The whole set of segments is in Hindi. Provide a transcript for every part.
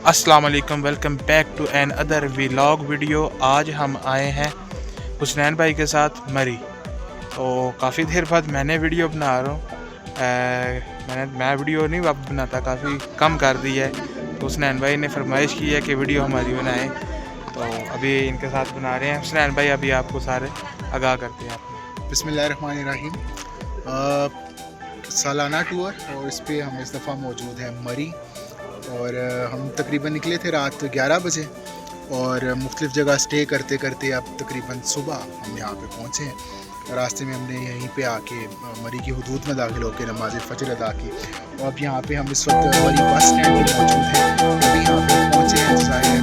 अस्सलाम वालेकुम, welcome back to another vlog video. आज हम आए हैं हुसनैन भाई के साथ मरी। तो काफ़ी देर बाद मैंने वीडियो बना रहा हूँ। मैं वीडियो नहीं अब बनाता, काफ़ी कम कर दी है। तो हुसनैन भाई ने फरमाइश की है कि वीडियो हमारी बनाएं, तो अभी इनके साथ बना रहे हैं। हुसनैन भाई अभी आपको सारे आगाह करते हैं आप। बिस्मिल्लाहिर्रहमानिर्रहीम। सालाना टूर और इस पे हम इस दफ़ा मौजूद हैं मरी। और हम तकरीबन निकले थे रात 11 बजे और मुख्तलिफ़ जगह स्टे करते करते अब तकरीबन सुबह हम यहाँ पे पहुँचे हैं। रास्ते में हमने यहीं पे आके मरी की हुदूद में दाखिल होकर नमाज फ़जर अदा की। और अब यहाँ पे हम इस वक्त मरी बस स्टैंड पर मौजूद हैं। अभी यहाँ पे पहुँचे हैं, ज़ाहिर है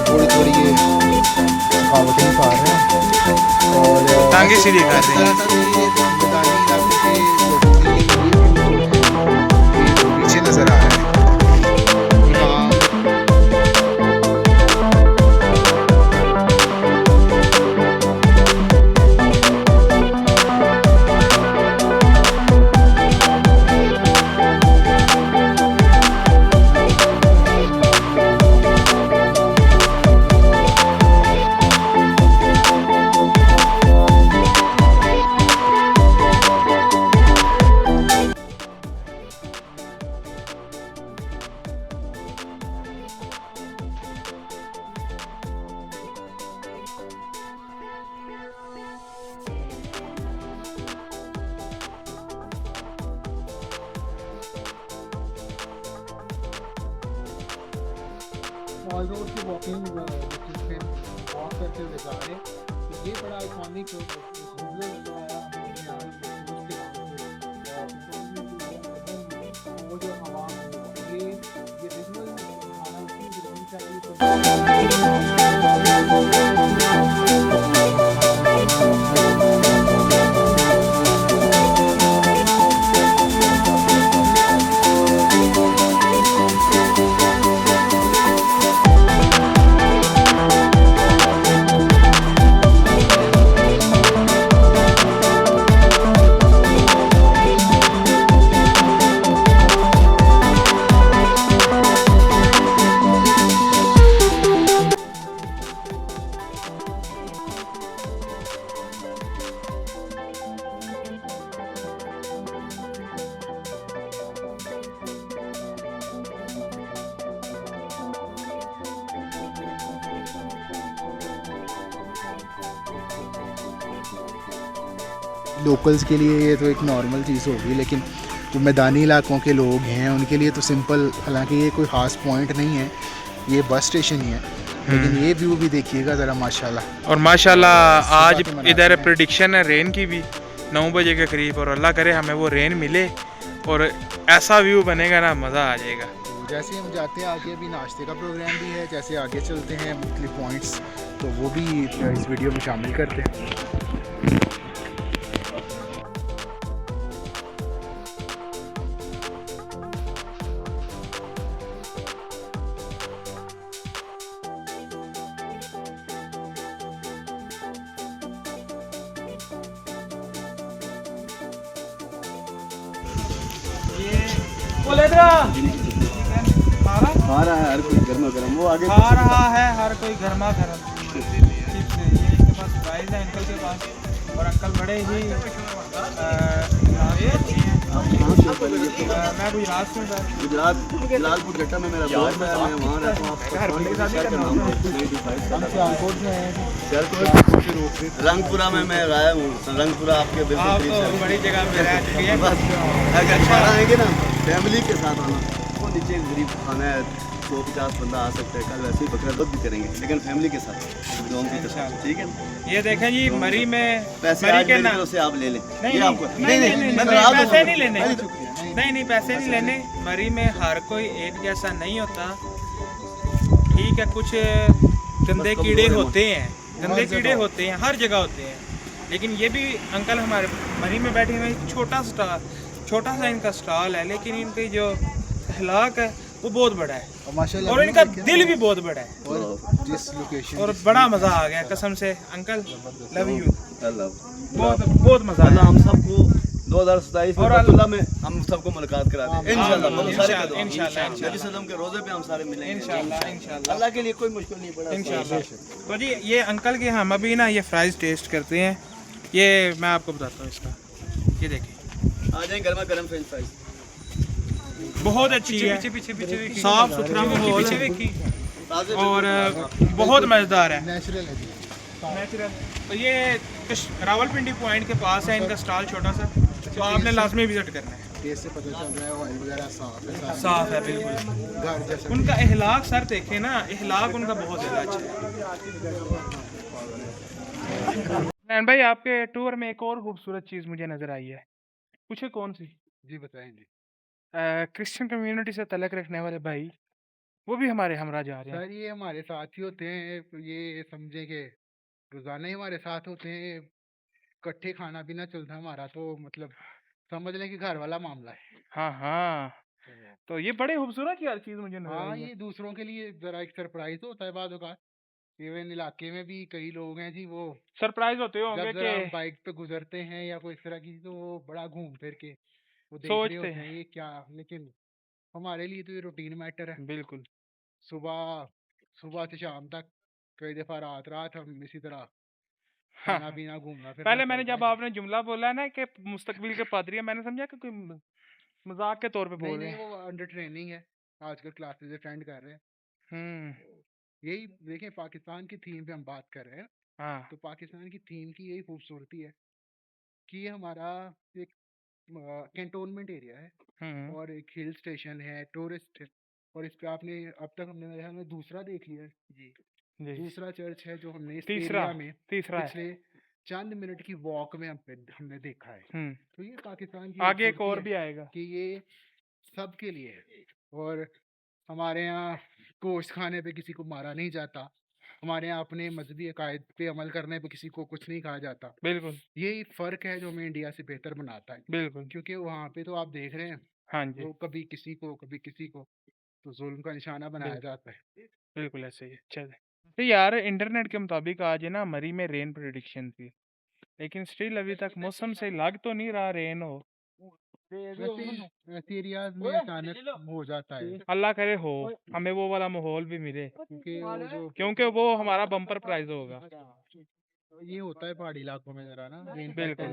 थोड़ी थोड़ी ये थकावटें खा रहे हैं और टांगे सीधी कर रहे हैं। पीछे नजर आ रहा है। मॉल रोड की वॉकिंग जिसमें वॉक करते हुए जा रहे हैं, तो ये बड़ा आइकॉनिक वो जो हवा ये विजुअल दिखाना उसकी ज़रूरी चाहिए। लोकल्स के लिए ये तो एक नॉर्मल चीज़ होगी, लेकिन जो मैदानी इलाकों के लोग हैं उनके लिए तो सिंपल, हालांकि ये कोई ख़ास पॉइंट नहीं है, ये बस स्टेशन ही है, लेकिन ये व्यू भी देखिएगा ज़रा माशाल्लाह। और माशाल्लाह आज इधर प्रेडिक्शन है रेन की भी 9 बजे के करीब, और अल्लाह करे हमें वो रेन मिले और ऐसा व्यू बनेगा ना, मज़ा आ जाएगा। तो जैसे हम जाते हैं आगे, अभी नाश्ते का प्रोग्राम भी है, जैसे आगे चलते हैं मुख्तलिफ पॉइंट्स तो वो भी इस वीडियो में शामिल करते हैं। खा रहा है हर कोई गर्मा गर्म, वो आगे खा रहा है हर कोई गर्मा गर्म चिप्स। ये इनके पास प्राइस है अंकल के पास, और अंकल बड़े ही मैं गुजरात से हूँ। गुजरात लालपुर गट्टा में मेरा दोस्त है, मैं वहाँ रहता हूँ। रंगपुरा में मैं आया हूँ, रंगपुरा आपके बिल्कुल बड़ी जगह पे रह चुकी है। बस अगर बाहर आएंगे ना फैमिली के साथ आना, वो नीचे गरीब खाना है, 150 बंदा आ सकता है, कल वैसे ही बकरा दूध भी करेंगे, लेकिन फैमिली के साथ, ठीक है। ये देखें जी, मरी में पैसे आज मेरी तरफ से आप ले लें। नहीं आपको नहीं, पैसे नहीं लेने, नहीं पैसे नहीं लेने। मरी में हर कोई एक जैसा नहीं होता, ठीक है। कुछ गंदे कीड़े होते हैं, गंदे कीड़े होते हैं, हर जगह होते हैं, लेकिन ये भी अंकल हमारे मरी में बैठे हुए, छोटा सा इनका स्टॉल है, लेकिन इनकी जो अखलाक है वो बहुत बड़ा है, माशाल्लाह, और इनका दिल भी बहुत बड़ा है, और जिस लोकेशन और बड़ा मज़ा आ गया कसम से। अंकल लव यू, अल्लाह बहुत बहुत मज़ा आया। हम सबको 2027 में और अब्दुल्ला में हम सबको मुलाकात करा दें इंशाल्लाह। बहुत सारे कदम इंशाल्लाह, नबी सल्लम के रोजे पे हम सारे मिलेंगे इंशाल्लाह, इंशाल्लाह। अल्लाह के लिए कोई मुश्किल नहीं पड़ा। इंशाल्लाह। तो जी ये अंकल के हम अभी ना ये फ्राइज़ टेस्ट करते हैं। ये मैं आपको बताता हूँ इसका, ये देखिए आ जाए गर्मा गर्म फ्रेंच फ्राइज। बहुत अच्छी है, साफ सुथरा माहौल है ताज़े और बहुत मज़ेदार है, नेचुरल है जी। नेचुरल। तो ये रावलपिंडी पॉइंट के पास है इनका स्टॉल छोटा सा, तो आपने लाजमी विजिट करना है। टेस्ट से पता चल रहा है ऑयल वगैरह साफ है, साफ है बिल्कुल। घर जैसा। उनका इहलाक सर देखे ना, इहलाक उनका बहुत ज़्यादा अच्छा है। नैन भाई आपके टूर में एक और खूबसूरत चीज़ मुझे नज़र आई है, पूछे कौन सी? जी बताएं जी। क्रिश्चियन कम्युनिटी से तलक रखने वाले भाई वो भी हमारे हमरा जा रहे हैं। सर ये हमारे साथ ही होते हैं, ये समझे कि रोजाना ही हमारे साथ होते हैं, इकट्ठे खाना पीना चलता है हमारा, तो मतलब समझ लें कि घर वाला मामला है। हाँ हाँ, तो ये बड़े खूबसूरत यार चीज़ मुझे नजर हाँ आई है। ये दूसरों के लिए जरा एक सरप्राइज होता है बाद का। इवन इलाके में भी कई लोग हैं जी, वो सरप्राइज होते होंगे जब जरा कि बाइक पे गुजरते हैं या कोई इस तरह की, तो वो बड़ा घूम फिर के वो देख रहे सोचते होते हैं। हैं ये क्या। लेकिन हमारे लिए तो ये रूटीन मैटर है। बिल्कुल सुबह सुबह से शाम तक, कई दफा रात रात हम इसी तरह हाँ खाना हाँ। पीना घूमना फिरना पहले मैंने चलता जब है। आपने जुमला बोला ना कि मुस्तकबिल के पादरी है, मैंने समझा कि कोई मजाक के तौर पे नहीं बोल रहे नहीं, हैं। वो अंडर ट्रेनिंग है, आजकल क्लासेस अटेंड कर रहे हैं। हम्म। यही देखें, पाकिस्तान की थीम पे हम बात कर रहे हैं, हाँ। तो पाकिस्तान की थीम की यही खूबसूरती है कि ये हमारा एक कैंटोनमेंट एरिया है हम्म। और एक हिल स्टेशन है, टूरिस्ट है। और इस पे आपने अब तक हमने मेरे ख्याल में दूसरा देख लिया है जी। जी। दूसरा चर्च है जो हमने इस तीसरा एरिया में तीसरा है। पिछले चंद मिनट की वॉक में हमने देखा है। हम्म। तो ये पाकिस्तान की आगे एक खूबसूरती और है भी आएगा। कि ये सबके लिए है। और हमारे यहाँ गोश्त खाने पे किसी को मारा नहीं जाता, हमारे यहाँ अपने मजहबी अकायद पे अमल करने पे किसी को कुछ नहीं कहा जाता। बिल्कुल यही फ़र्क है जो हमें इंडिया से बेहतर बनाता है, बिल्कुल। क्योंकि वहाँ पे तो आप देख रहे हैं हाँ जी वो कभी किसी को कभी किसी को तो जुल्म का निशाना बनाया बिल्कुल जाता है। बिल्कुल ऐसे ही है। चले तो यार इंटरनेट के मुताबिक आज है ना मरी में रेन प्रेडिक्शन थी, लेकिन स्टिल अभी तक मौसम से लग तो नहीं रहा रेन हो। ऐसे एरियाज में अचानक हो जाता है, अल्लाह करे हो, हमें वो वाला माहौल भी मिले, क्योंकि वो जो क्योंकि वो हमारा बम्पर प्राइज होगा। ये होता है पहाड़ी इलाकों में जरा ना रेन बिल्कुल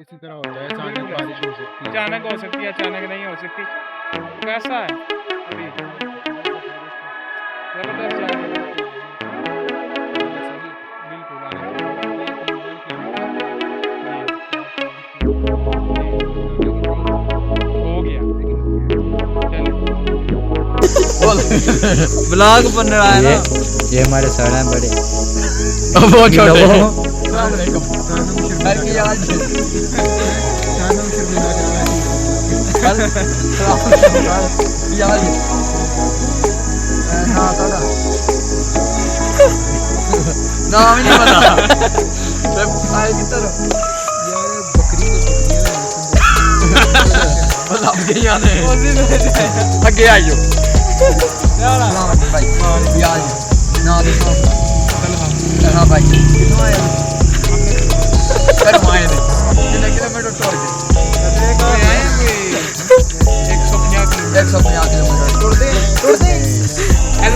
इसी तरह होता है, अचानक बारिश हो सकती है। अचानक हो सकती है, अचानक नहीं हो सकती। कैसा है अभी जबरदस्त जा रही है। बिल्कुल हो गया। चलो ब्लॉग बन रहा है ना। ये हमारे सर हैं बड़े बहुत छोटे नाम ही नहीं पता आए किधर बस आप के याद है आगे आइयो भाई याद ना देखो हाँ भाई कितना आया कर माए ने कितने किलोमीटर टोर के 150 किलोमीटर टोर दे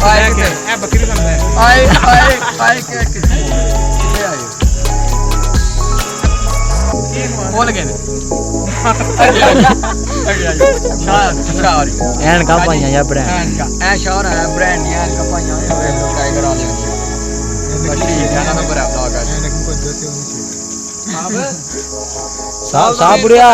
आए कितने बकरी बनता है। आए कितने आए बोल गए एन का पाइया या ब्रांड एन का ए शहर है ब्रांड एन का पाइया ये लोग काय करा लेंगे बड़ी गाना में बड़ा ब्लॉग है लेकिन कोई दस होनी चाहिए। साहब साहब बुढ़िया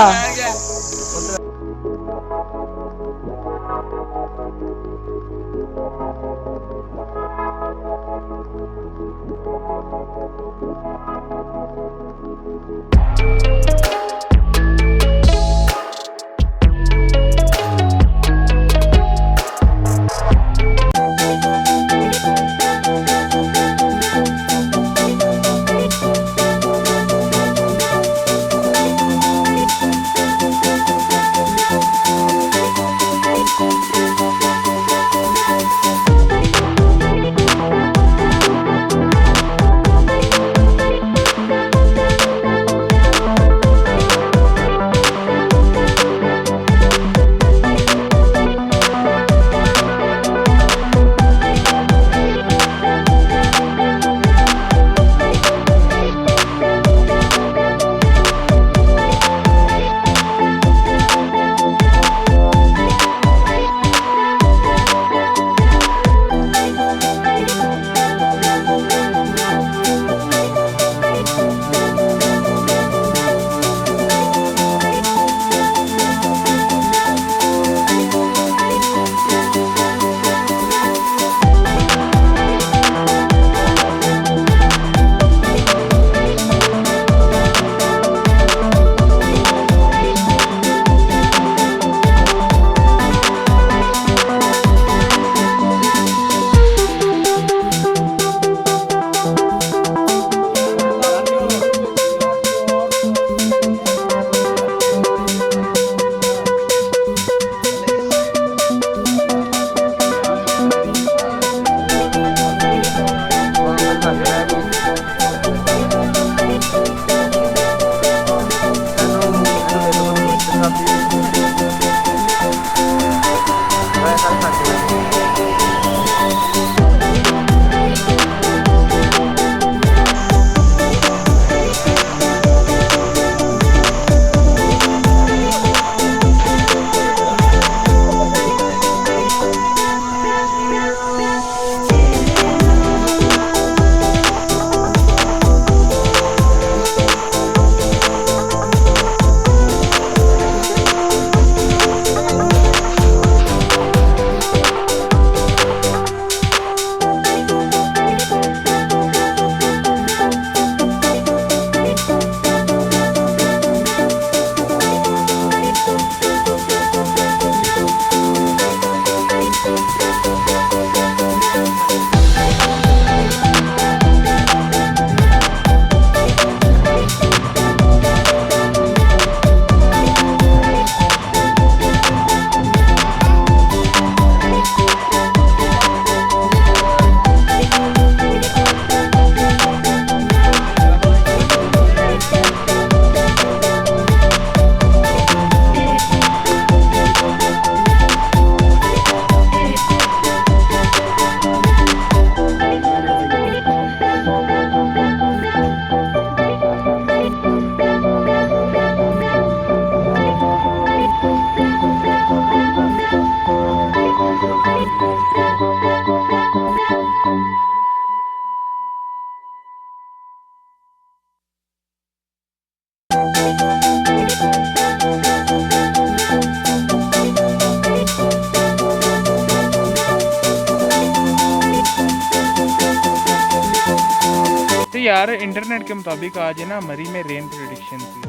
यार इंटरनेट के मुताबिक आज है ना मरी में रेन प्रेडिक्शन थी,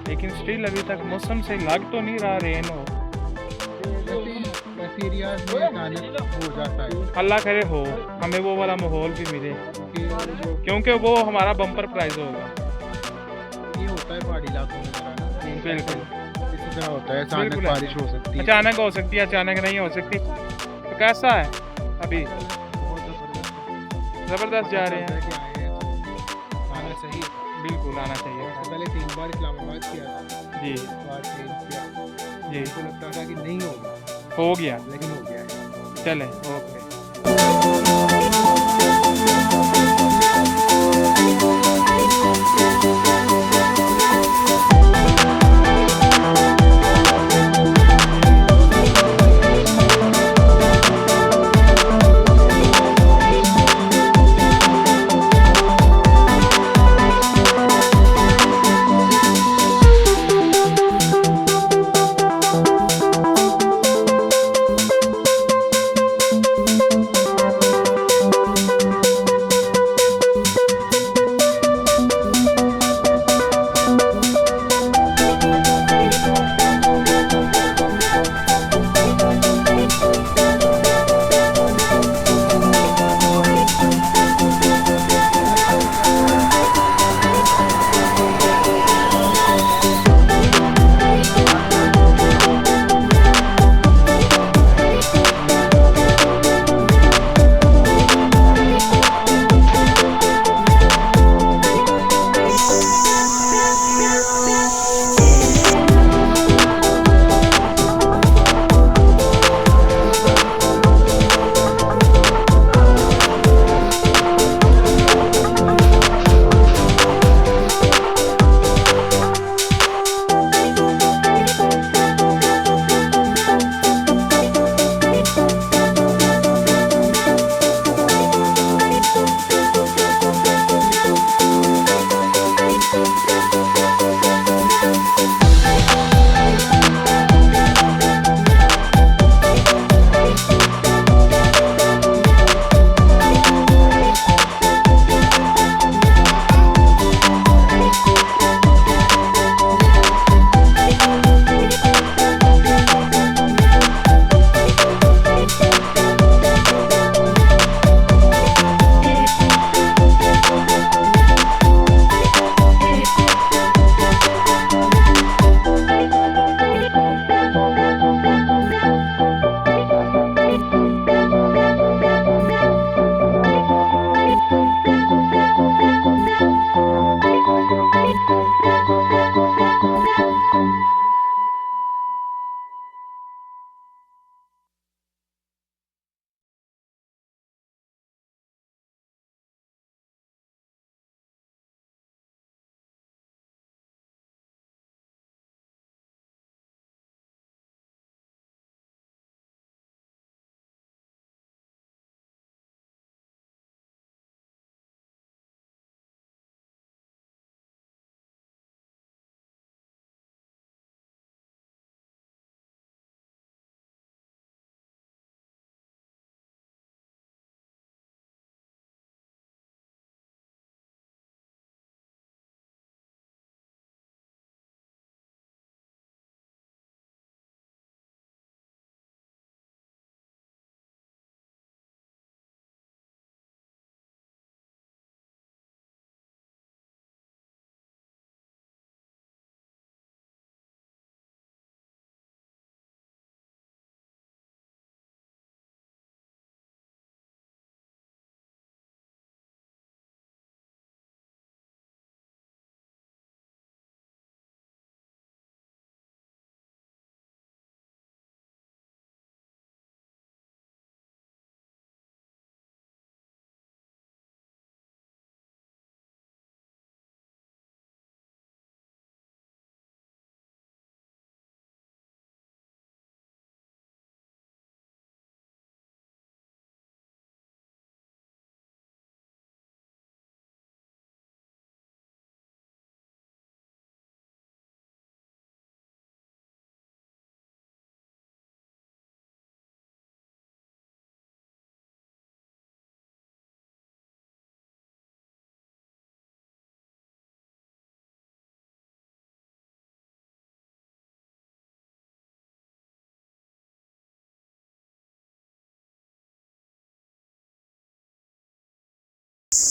लेकिन स्टिल अभी तक मौसम से लग तो नहीं रहा रेन हो। ऐसे एरियाज में अचानक हो जाता है अल्लाह करे हो, हमें वो वाला माहौल भी मिले, क्योंकि वो हमारा बम्पर प्राइज होगा। ये होता है पहाड़ी इलाकों में बिल्कुल इसी तरह होता है, अचानक बिल्कुल बारिश हो सकती है। अचानक हो सकती है, अचानक नहीं हो सकती। तो कैसा है अभी? ज़बरदस्त जा रहे हैं। आना चाहिए, बिल्कुल आना चाहिए। पहले 3 बार इस्लामाबाद किया था, जी बार चेंज किया, जी मुझे लगता था कि नहीं होगा, हो गया, लेकिन हो गया है। चले ओके।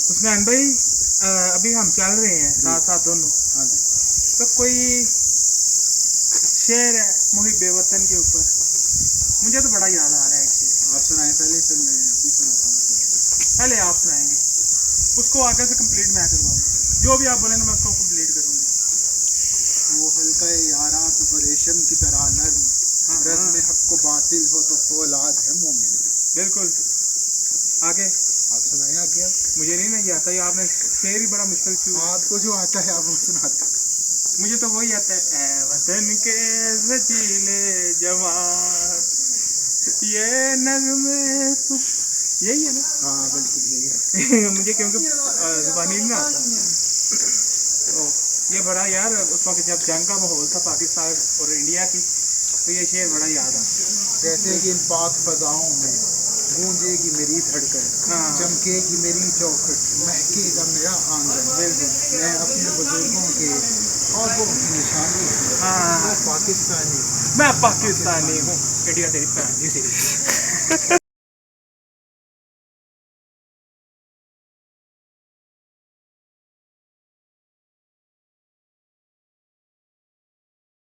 हुसनैन भाई अभी हम चल रहे हैं साथ साथ दोनों, हाँ जी। तो कोई शेर है मुहिब्बे वतन के ऊपर, मुझे तो बड़ा याद आ रहा है एक चीज़। आप सुनाए पहले, फिर मैं अभी सुनाता हूँ। पहले आप सुनाएंगे, उसको आगे से कंप्लीट मैं करवाऊंगा, जो भी आप बोलेंगे मैं उसको कंप्लीट करूंगा। वो हल्का यारा तो रेशम की तरह नर्म, हाँ, रज़ हाँ। में हक को बातिल हो तो फौलाद है मोमिन। बिल्कुल। आगे आप सुनाए आगे अब। मुझे नहीं नहीं आता, ये आपने शेर ही बड़ा मुश्किल क्यों। आपको जो आता है आप वो सुनाते हैं। मुझे तो वही आता है, ऐ वतन के रजीले जवान, ये नगमे तू, यही है ना। हाँ बिल्कुल यही है। मुझे क्योंकि जुबानी नहीं आता। तो ये बड़ा यार उस वक्त जब जंग का माहौल था पाकिस्तान और इंडिया की, तो ये शेर बड़ा याद आता। कहते हैं कि इन पाक फजाओं में गूंजेगी मेरी धड़कन, हाँ। चमकेगी मेरी चौखट, महकेगा मेरा आंगन। मैं अपने बुजुर्गों के ख्वाबों की निशानी हूँ। हाँ, मैं पाकिस्तानी मैं पाकिस्तानी हूँ, इंडिया तेरी भैन जी।